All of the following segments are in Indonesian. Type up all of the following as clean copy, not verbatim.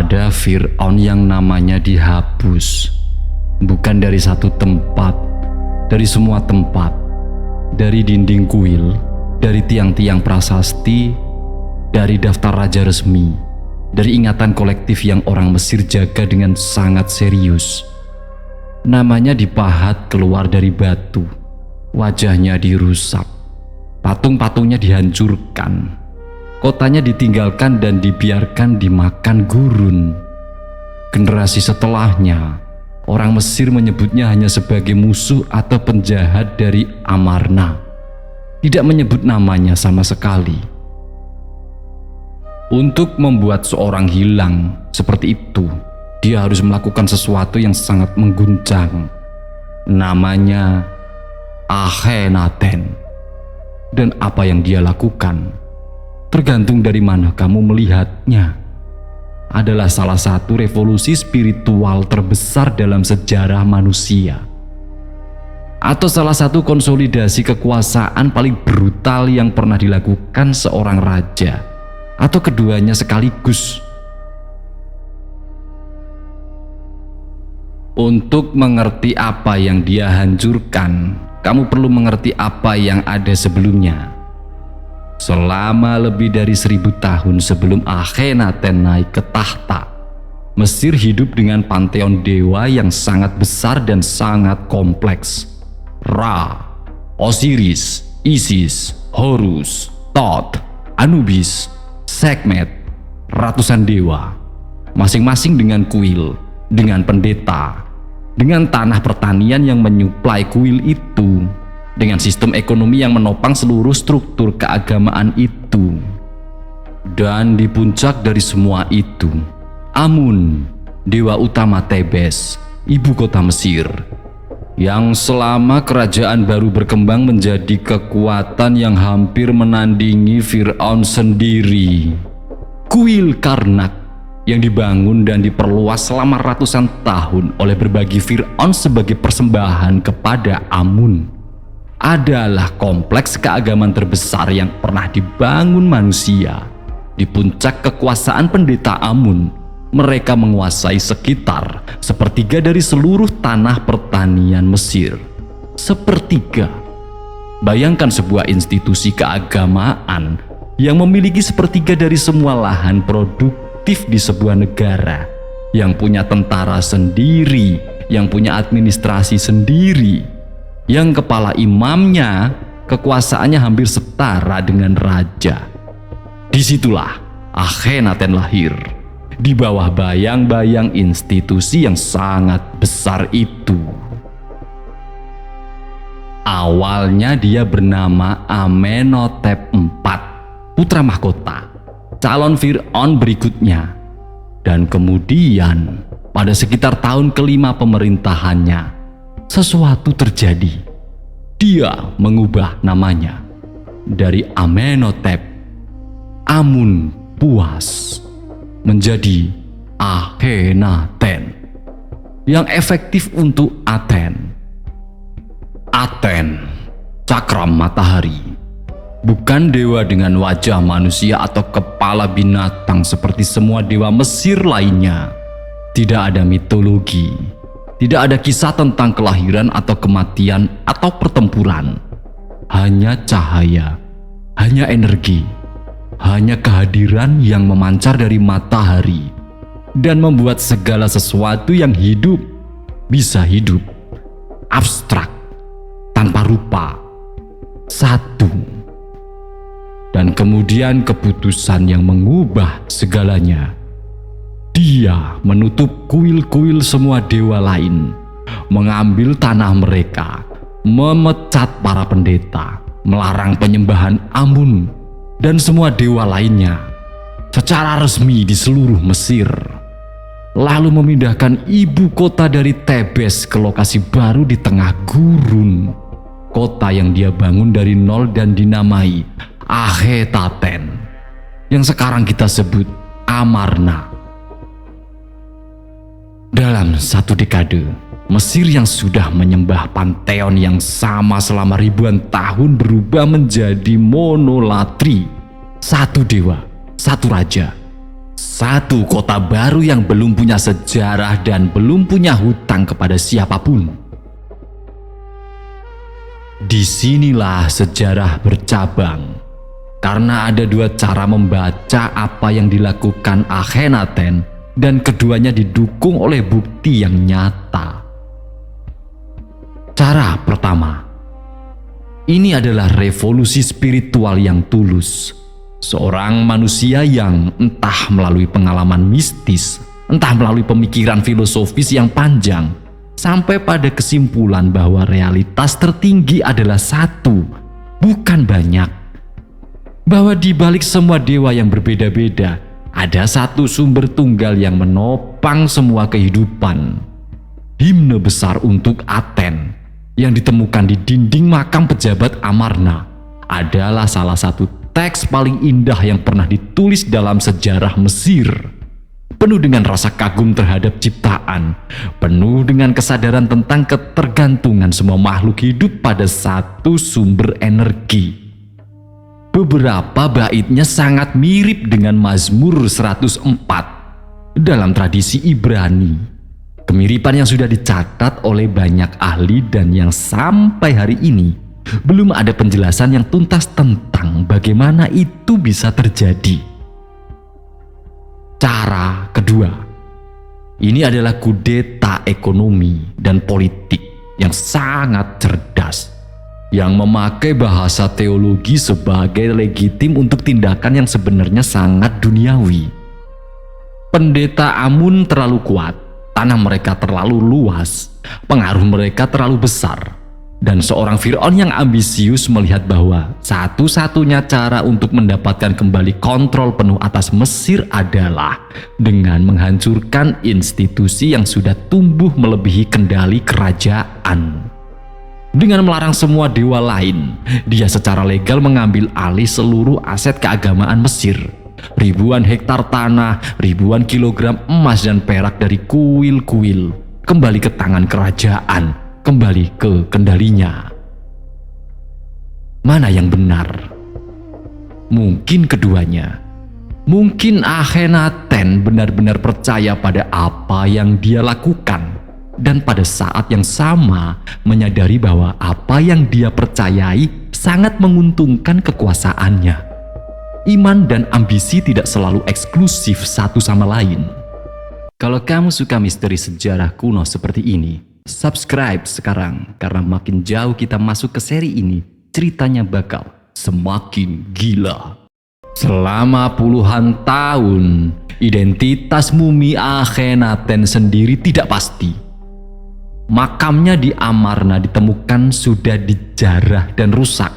Ada Fir'aun yang namanya dihapus, bukan dari satu tempat, dari semua tempat, dari dinding kuil, dari tiang-tiang prasasti, dari daftar raja resmi, dari ingatan kolektif yang orang Mesir jaga dengan sangat serius. Namanya dipahat keluar dari batu, wajahnya dirusak, patung-patungnya dihancurkan, kotanya ditinggalkan dan dibiarkan dimakan gurun. Generasi setelahnya, orang Mesir menyebutnya hanya sebagai musuh atau penjahat dari Amarna, tidak menyebut namanya sama sekali. Untuk membuat seorang hilang seperti itu, dia harus melakukan sesuatu yang sangat mengguncang. Namanya Akhenaten. Dan apa yang dia lakukan, tergantung dari mana kamu melihatnya, adalah salah satu revolusi spiritual terbesar dalam sejarah manusia, atau salah satu konsolidasi kekuasaan paling brutal yang pernah dilakukan seorang raja, atau keduanya sekaligus. Untuk mengerti apa yang dia hancurkan, kamu perlu mengerti apa yang ada sebelumnya. Selama lebih dari 1000 tahun sebelum Akhenaten naik ke tahta, Mesir hidup dengan panteon dewa yang sangat besar dan sangat kompleks. Ra, Osiris, Isis, Horus, Thoth, Anubis, Sekhmet, ratusan dewa, masing-masing dengan kuil, dengan pendeta, dengan tanah pertanian yang menyuplai kuil itu, dengan sistem ekonomi yang menopang seluruh struktur keagamaan itu. Dan di puncak dari semua itu, Amun, dewa utama Tebes, ibu kota Mesir, yang selama kerajaan baru berkembang menjadi kekuatan yang hampir menandingi Fir'aun sendiri. Kuil Karnak yang dibangun dan diperluas selama ratusan tahun oleh berbagai Fir'aun sebagai persembahan kepada Amun adalah kompleks keagamaan terbesar yang pernah dibangun manusia. Di puncak kekuasaan pendeta Amun, mereka menguasai sekitar sepertiga dari seluruh tanah pertanian Mesir. Sepertiga. Bayangkan sebuah institusi keagamaan yang memiliki sepertiga dari semua lahan produktif di sebuah negara, yang punya tentara sendiri, yang punya administrasi sendiri, yang kepala imamnya kekuasaannya hampir setara dengan raja. Disitulah Akhenaten lahir, di bawah bayang-bayang institusi yang sangat besar itu. Awalnya dia bernama Amenhotep IV, putra mahkota, calon Fir'aun berikutnya. Dan kemudian pada sekitar tahun kelima pemerintahannya, sesuatu terjadi. Dia mengubah namanya dari Amenhotep Amun Puas menjadi Akhenaten, yang efektif untuk Aten. Aten, cakram matahari, bukan dewa dengan wajah manusia atau kepala binatang seperti semua dewa Mesir lainnya. Tidak ada mitologi, tidak ada kisah tentang kelahiran atau kematian atau pertempuran. Hanya cahaya, hanya energi, hanya kehadiran yang memancar dari matahari dan membuat segala sesuatu yang hidup bisa hidup. Abstrak, tanpa rupa, satu. Dan kemudian keputusan yang mengubah segalanya. Dia menutup kuil-kuil semua dewa lain, mengambil tanah mereka, memecat para pendeta, melarang penyembahan Amun dan semua dewa lainnya secara resmi di seluruh Mesir. Lalu memindahkan ibu kota dari Tebes ke lokasi baru di tengah gurun, kota yang dia bangun dari nol dan dinamai Akhetaten, yang sekarang kita sebut Amarna. Dalam satu dekade, Mesir yang sudah menyembah panteon yang sama selama ribuan tahun berubah menjadi monolatri. Satu dewa, satu raja, Satu kota baru yang belum punya sejarah dan belum punya hutang kepada siapapun. Disinilah sejarah bercabang, karena ada dua cara membaca apa yang dilakukan Akhenaten dan keduanya didukung oleh bukti yang nyata. Cara pertama, ini adalah revolusi spiritual yang tulus. Seorang manusia yang entah melalui pengalaman mistis, entah melalui pemikiran filosofis yang panjang, sampai pada kesimpulan bahwa realitas tertinggi adalah satu, bukan banyak. Bahwa di balik semua dewa yang berbeda-beda, ada satu sumber tunggal yang menopang semua kehidupan. Himne besar untuk Aten yang ditemukan di dinding makam pejabat Amarna adalah salah satu teks paling indah yang pernah ditulis dalam sejarah Mesir. Penuh dengan rasa kagum terhadap ciptaan, penuh dengan kesadaran tentang ketergantungan semua makhluk hidup pada satu sumber energi. Beberapa baitnya sangat mirip dengan Mazmur 104 dalam tradisi Ibrani. Kemiripan yang sudah dicatat oleh banyak ahli dan yang sampai hari ini belum ada penjelasan yang tuntas tentang bagaimana itu bisa terjadi. Cara kedua, ini adalah kudeta ekonomi dan politik yang sangat cerdas, yang memakai bahasa teologi sebagai legitim untuk tindakan yang sebenarnya sangat duniawi. Pendeta Amun terlalu kuat, tanah mereka terlalu luas, pengaruh mereka terlalu besar. Dan seorang Fir'aun yang ambisius melihat bahwa satu-satunya cara untuk mendapatkan kembali kontrol penuh atas Mesir adalah dengan menghancurkan institusi yang sudah tumbuh melebihi kendali kerajaan. Dengan melarang semua dewa lain, dia secara legal mengambil alih seluruh aset keagamaan Mesir. Ribuan hektar tanah, ribuan kilogram emas dan perak dari kuil-kuil kembali ke tangan kerajaan, kembali ke kendalinya. Mana yang benar? Mungkin keduanya. Mungkin Akhenaten benar-benar percaya pada apa yang dia lakukan, dan pada saat yang sama menyadari bahwa apa yang dia percayai sangat menguntungkan kekuasaannya. Iman dan ambisi tidak selalu eksklusif satu sama lain. Kalau kamu suka misteri sejarah kuno seperti ini, subscribe sekarang, karena makin jauh kita masuk ke seri ini, ceritanya bakal semakin gila. Selama puluhan tahun, identitas mumi Akhenaten sendiri tidak pasti. Makamnya di Amarna ditemukan sudah dijarah dan rusak.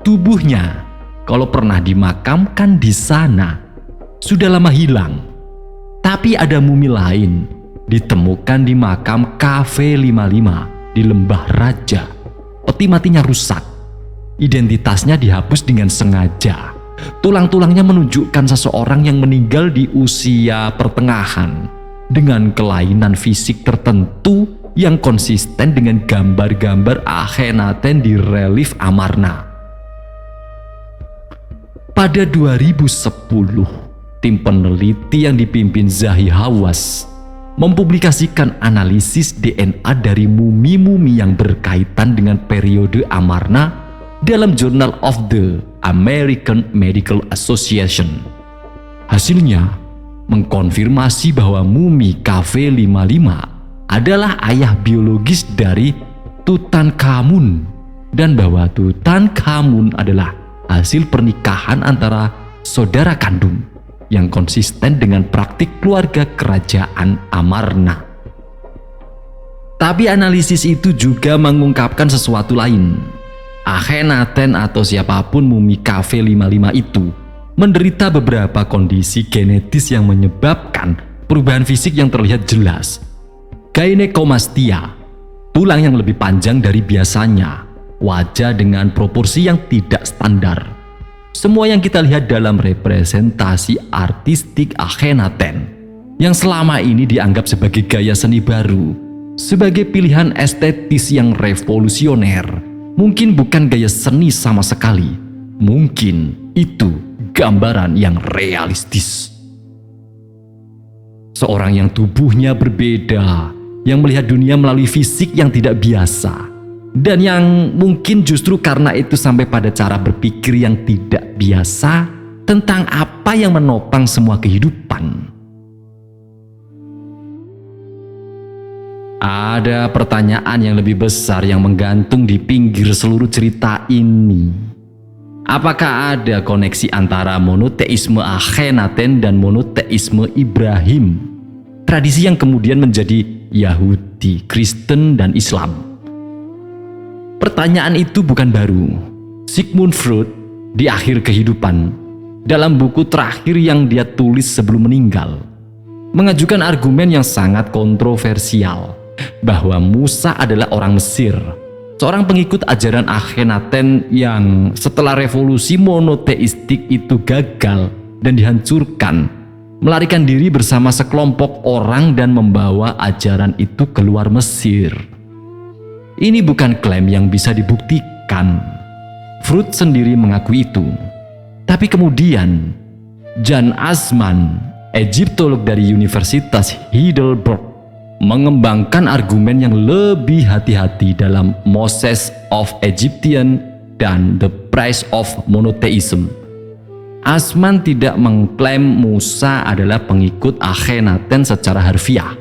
Tubuhnya, kalau pernah dimakamkan di sana, sudah lama hilang. Tapi ada mumi lain ditemukan di makam KV55 di Lembah Raja. Peti matinya rusak. Identitasnya dihapus dengan sengaja. Tulang-tulangnya menunjukkan seseorang yang meninggal di usia pertengahan dengan kelainan fisik tertentu yang konsisten dengan gambar-gambar Akhenaten di relief Amarna. Pada 2010, tim peneliti yang dipimpin Zahi Hawass mempublikasikan analisis DNA dari mumi-mumi yang berkaitan dengan periode Amarna dalam Journal of the American Medical Association. Hasilnya mengkonfirmasi bahwa mumi KV55 adalah ayah biologis dari Tutankhamun dan bahwa Tutankhamun adalah hasil pernikahan antara saudara kandung yang konsisten dengan praktik keluarga kerajaan Amarna. Tapi analisis itu juga mengungkapkan sesuatu lain. Akhenaten atau siapapun mumi KV55 itu menderita beberapa kondisi genetis yang menyebabkan perubahan fisik yang terlihat jelas. Gynecomastia, tulang yang lebih panjang dari biasanya, wajah dengan proporsi yang tidak standar. Semua yang kita lihat dalam representasi artistik Akhenaten yang selama ini dianggap sebagai gaya seni baru, sebagai pilihan estetis yang revolusioner, mungkin bukan gaya seni sama sekali. Mungkin itu gambaran yang realistis. seorang yang tubuhnya berbeda, yang melihat dunia melalui fisik yang tidak biasa, dan yang mungkin justru karena itu sampai pada cara berpikir yang tidak biasa tentang apa yang menopang semua kehidupan. Ada pertanyaan yang lebih besar yang menggantung di pinggir seluruh cerita ini. Apakah ada koneksi antara monoteisme Akhenaten dan monoteisme Ibrahim? Tradisi yang kemudian menjadi Yahudi, Kristen, dan Islam. Pertanyaan itu bukan baru. Sigmund Freud di akhir kehidupan, dalam buku terakhir yang dia tulis sebelum meninggal, mengajukan argumen yang sangat kontroversial bahwa Musa adalah orang Mesir, seorang pengikut ajaran Akhenaten yang setelah revolusi monoteistik itu gagal dan dihancurkan, melarikan diri bersama sekelompok orang dan membawa ajaran itu keluar Mesir. Ini bukan klaim yang bisa dibuktikan. Freud sendiri mengakui itu. Tapi kemudian Jan Assmann, Egyptolog dari Universitas Heidelberg, mengembangkan argumen yang lebih hati-hati dalam Moses of Egyptian dan The Price of Monotheism. Assmann tidak mengklaim Musa adalah pengikut Akhenaten secara harfiah,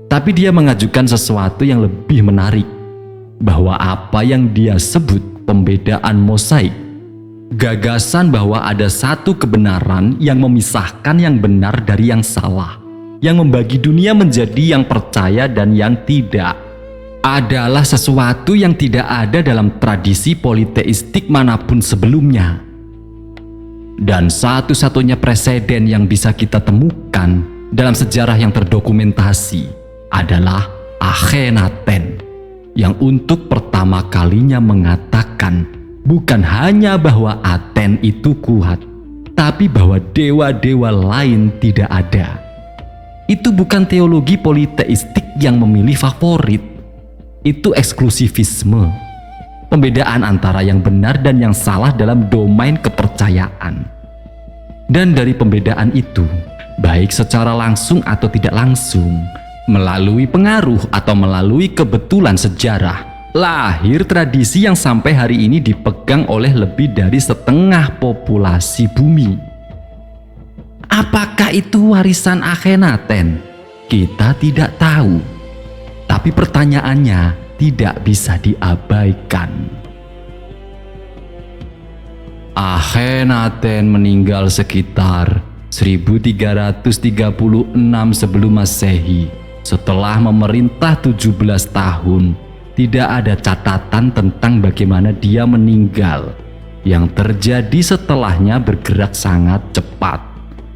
tapi dia mengajukan sesuatu yang lebih menarik, bahwa apa yang dia sebut pembedaan mosaik, gagasan bahwa ada satu kebenaran yang memisahkan yang benar dari yang salah, yang membagi dunia menjadi yang percaya dan yang tidak, adalah sesuatu yang tidak ada dalam tradisi politeistik manapun sebelumnya. Dan satu-satunya preseden yang bisa kita temukan dalam sejarah yang terdokumentasi adalah Akhenaten, yang untuk pertama kalinya mengatakan bukan hanya bahwa Aten itu kuat, tapi bahwa dewa-dewa lain tidak ada. Itu bukan teologi politeistik yang memilih favorit. Itu eksklusivisme. Pembedaan antara yang benar dan yang salah dalam domain kepercayaan. Dan dari pembedaan itu, baik secara langsung atau tidak langsung, melalui pengaruh atau melalui kebetulan sejarah, lahir tradisi yang sampai hari ini dipegang oleh lebih dari setengah populasi bumi. Apakah itu warisan Akhenaten? Kita tidak tahu. Tapi pertanyaannya tidak bisa diabaikan. Akhenaten meninggal sekitar 1336 sebelum Masehi. Setelah memerintah 17 tahun, tidak ada catatan tentang bagaimana dia meninggal. Yang terjadi setelahnya bergerak sangat cepat.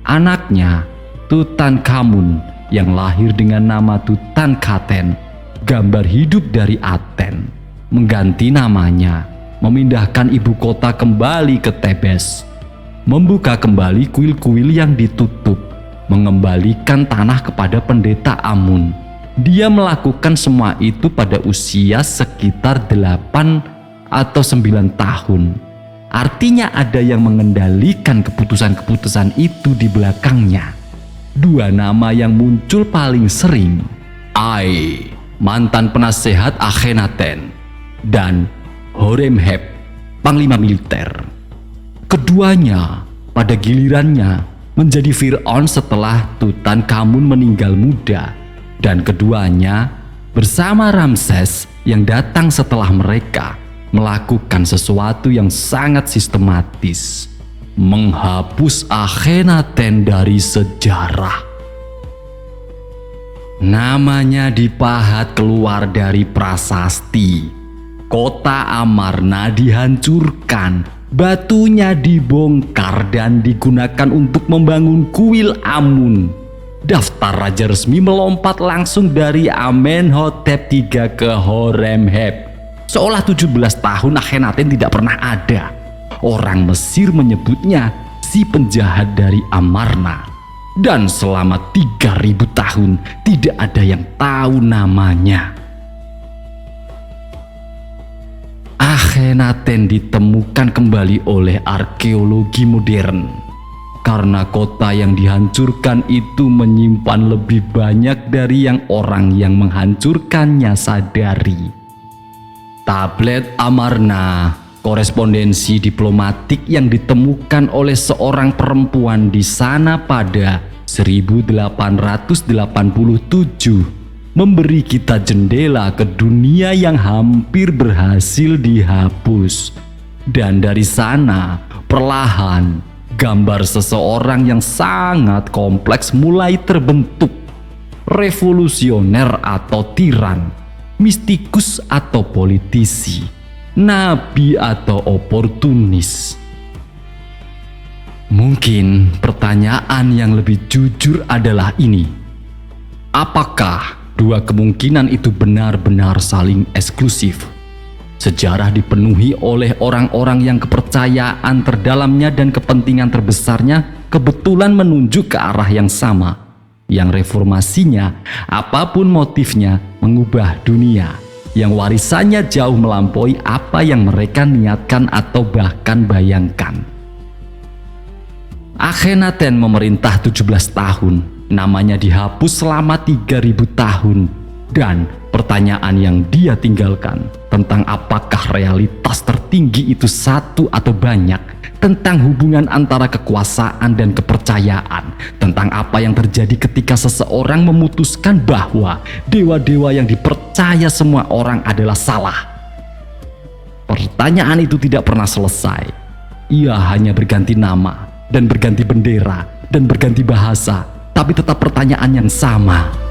Anaknya, Tutankhamun, yang lahir dengan nama Tutankhaten, gambar hidup dari Aten, mengganti namanya, memindahkan ibu kota kembali ke Tebes, membuka kembali kuil-kuil yang ditutup, mengembalikan tanah kepada pendeta Amun. Dia melakukan semua itu pada usia sekitar 8 atau 9 tahun. Artinya ada yang mengendalikan keputusan-keputusan itu di belakangnya. Dua nama yang muncul paling sering, Ai, mantan penasehat Akhenaten, dan Horemheb, panglima militer. Keduanya pada gilirannya menjadi Fir'aun setelah Tutankhamun meninggal muda, dan keduanya bersama Ramses yang datang setelah mereka melakukan sesuatu yang sangat sistematis, menghapus Akhenaten dari sejarah. Namanya dipahat keluar dari prasasti. Kota Amarna dihancurkan, batunya dibongkar dan digunakan untuk membangun kuil Amun. Daftar raja resmi melompat langsung dari Amenhotep III ke Horemheb. Seolah 17 tahun Akhenaten tidak pernah ada. Orang Mesir menyebutnya si penjahat dari Amarna. Dan selama 3000 tahun tidak ada yang tahu namanya. Akhenaten ditemukan kembali oleh arkeologi modern. karena kota yang dihancurkan itu menyimpan lebih banyak dari yang orang yang menghancurkannya sadari. Tablet Amarna, korespondensi diplomatik yang ditemukan oleh seorang perempuan di sana pada 1887, memberi kita jendela ke dunia yang hampir berhasil dihapus. Dan dari sana, perlahan, gambar seseorang yang sangat kompleks mulai terbentuk. Revolusioner atau tiran, mistikus atau politisi, nabi atau oportunis. Mungkin pertanyaan yang lebih jujur adalah ini: apakah dua kemungkinan itu benar-benar saling eksklusif? Sejarah dipenuhi oleh orang-orang yang kepercayaan terdalamnya dan kepentingan terbesarnya kebetulan menunjuk ke arah yang sama, yang reformasinya, apapun motifnya, mengubah dunia, yang warisannya jauh melampaui apa yang mereka niatkan atau bahkan bayangkan. Akhenaten memerintah 17 tahun, namanya dihapus selama 3000 tahun, dan pertanyaan yang dia tinggalkan tentang apakah realitas tertinggi itu satu atau banyak, tentang hubungan antara kekuasaan dan kepercayaan, tentang apa yang terjadi ketika seseorang memutuskan bahwa dewa-dewa yang dipercaya semua orang adalah salah. Pertanyaan itu tidak pernah selesai. Ia hanya berganti nama dan berganti bendera dan berganti bahasa, tapi tetap pertanyaan yang sama.